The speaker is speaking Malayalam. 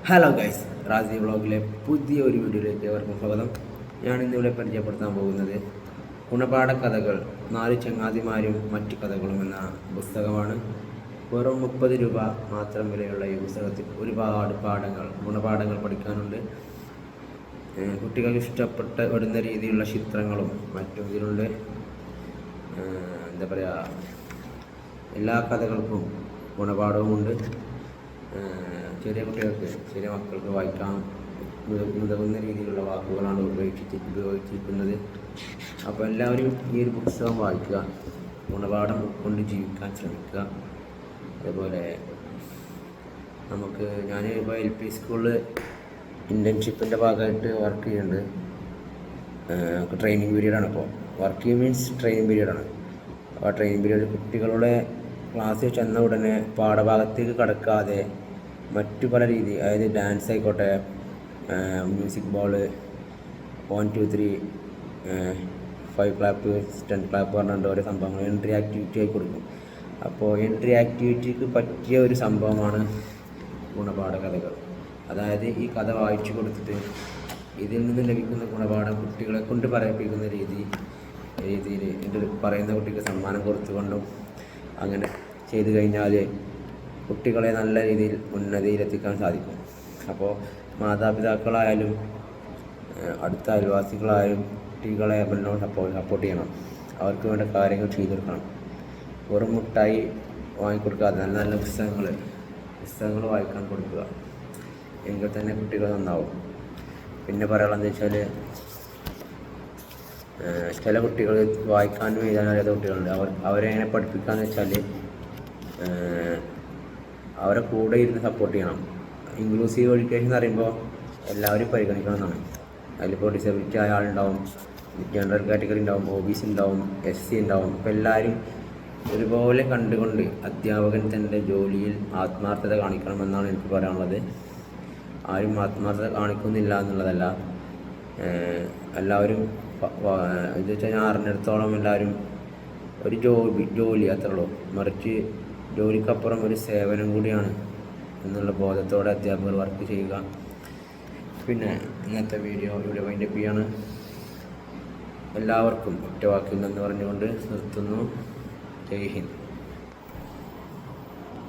ഹലോ ഗൈസ്, റാസി വ്ളോഗിലെ പുതിയ ഒരു വീഡിയോയിലേക്ക് അവർക്കും സ്വാഗതം. ഞാൻ ഇന്നിവിടെ പരിചയപ്പെടുത്താൻ പോകുന്നത് ഗുണപാഠ കഥകൾ 4 ചങ്ങാതിമാരും മറ്റു കഥകളും എന്ന പുസ്തകമാണ്. വെറും 30 രൂപ മാത്രം വിലയുള്ള ഈ പുസ്തകത്തിൽ ഒരുപാട് ഗുണപാഠങ്ങൾ പഠിക്കാനുണ്ട്. കുട്ടികൾക്ക് ഇഷ്ടപ്പെടുന്ന രീതിയിലുള്ള ചിത്രങ്ങളും മറ്റും ഇതിലുണ്ട്. എന്താ പറയുക, എല്ലാ കഥകൾക്കും ഗുണപാഠവുമുണ്ട്. ചെറിയ കുട്ടികൾക്ക്, ചെറിയ മക്കൾക്ക് വായിക്കാൻ ഉതകുന്ന രീതിയിലുള്ള വാക്കുകളാണ് ഉപയോഗിച്ചിരിക്കുന്നത്. അപ്പോൾ എല്ലാവരും ഈ ഒരു പുസ്തകം വായിക്കുക, ഗുണപാഠം ഉൾക്കൊണ്ട് ജീവിക്കാൻ ശ്രമിക്കുക. അതുപോലെ ഞാനിപ്പോൾ LP സ്കൂളിൽ ഇൻറ്റേൺഷിപ്പിൻ്റെ ഭാഗമായിട്ട് വർക്ക് ചെയ്യുന്നുണ്ട്. ട്രെയിനിങ് പീരീഡാണ്. ഇപ്പോൾ വർക്ക് മീൻസ് ട്രെയിനിങ് പീരീഡാണ്. അപ്പോൾ ആ ട്രെയിനിങ് പീരീഡിൽ കുട്ടികളുടെ ക്ലാസ്സിൽ ചെന്ന ഉടനെ പാഠഭാഗത്തേക്ക് കടക്കാതെ മറ്റു പല രീതി, അതായത് ഡാൻസ് ആയിക്കോട്ടെ, മ്യൂസിക് ബോള്, 1 2 3 5 ക്ലാപ്പ് 10 ക്ലാപ്പ് പറഞ്ഞിട്ട് ഓരോ സംഭവങ്ങൾ എൻട്രി ആക്ടിവിറ്റി ആയി കൊടുക്കും. അപ്പോൾ എൻട്രി ആക്ടിവിറ്റിക്ക് പറ്റിയ ഒരു സംഭവമാണ് ഗുണപാഠ കഥകൾ. അതായത് ഈ കഥ വായിച്ചു കൊടുത്തിട്ട് ഇതിൽ നിന്ന് ലഭിക്കുന്ന ഗുണപാഠം കുട്ടികളെ കൊണ്ട് പറയിപ്പിക്കുന്ന രീതിയിൽ പറയുന്ന കുട്ടിക്ക് സമ്മാനം കൊടുത്തുകൊണ്ടും അങ്ങനെ ചെയ്തു കഴിഞ്ഞാൽ കുട്ടികളെ നല്ല രീതിയിൽ ഉന്നതിയിലെത്തിക്കാൻ സാധിക്കും. അപ്പോൾ മാതാപിതാക്കളായാലും അടുത്ത അയൽവാസികളായാലും കുട്ടികളെ സപ്പോർട്ട് ചെയ്യണം. അവർക്ക് വേണ്ട കാര്യങ്ങൾ ചെയ്തു കൊടുക്കണം. വെറും മുട്ടായി വാങ്ങിക്കൊടുക്കാതെ നല്ല നല്ല പുസ്തകങ്ങൾ വായിക്കാൻ കൊടുക്കുക. എങ്കിൽ തന്നെ കുട്ടികൾ നന്നാവും. പിന്നെ പറയാനുള്ളതെന്ന് വെച്ചാൽ, ചില കുട്ടികൾ വായിക്കാനും എഴുതാനും അറിയാത്ത കുട്ടികളുണ്ട്. അവരെ എങ്ങനെ പഠിപ്പിക്കാന്ന് വെച്ചാൽ, അവരെ കൂടെ ഇരുന്ന് സപ്പോർട്ട് ചെയ്യണം. ഇൻക്ലൂസീവ് എഡ്യൂക്കേഷൻ എന്ന് പറയുമ്പോൾ എല്ലാവരും പരിഗണിക്കണം എന്നാണ്. അതിലിപ്പോൾ ഡിസബിലിറ്റി ആയ ആളുണ്ടാവും, ജനറൽ കാറ്റഗറി ഉണ്ടാവും, OBC ഉണ്ടാവും, SC ഉണ്ടാവും. അപ്പോൾ എല്ലാവരും ഒരുപോലെ കണ്ടുകൊണ്ട് അധ്യാപകൻ തൻ്റെ ജോലിയിൽ ആത്മാർത്ഥത കാണിക്കണമെന്നാണ് എനിക്ക് പറയാനുള്ളത്. ആരും ആത്മാർത്ഥത കാണിക്കുന്നില്ല എന്നുള്ളതല്ല, എല്ലാവരും ഇത് വെച്ചാൽ ഞാൻ അറിഞ്ഞിടത്തോളം എല്ലാവരും ഒരു ജോലി അത്രേ ഉള്ളൂ. മറിച്ച് ജോലിക്കപ്പുറം ഒരു സേവനം കൂടിയാണ് എന്നുള്ള ബോധത്തോടെ അധ്യാപകർ വർക്ക് ചെയ്യുക. പിന്നെ ഇന്നത്തെ വീഡിയോ ഇവിടെ വൈൻഡപ്പ് ചെയ്യാണ്. എല്ലാവർക്കും ഒറ്റ വാക്കിൽ നിന്ന് പറഞ്ഞുകൊണ്ട് നിർത്തുന്നു. ജയ് ഹിന്ദ്.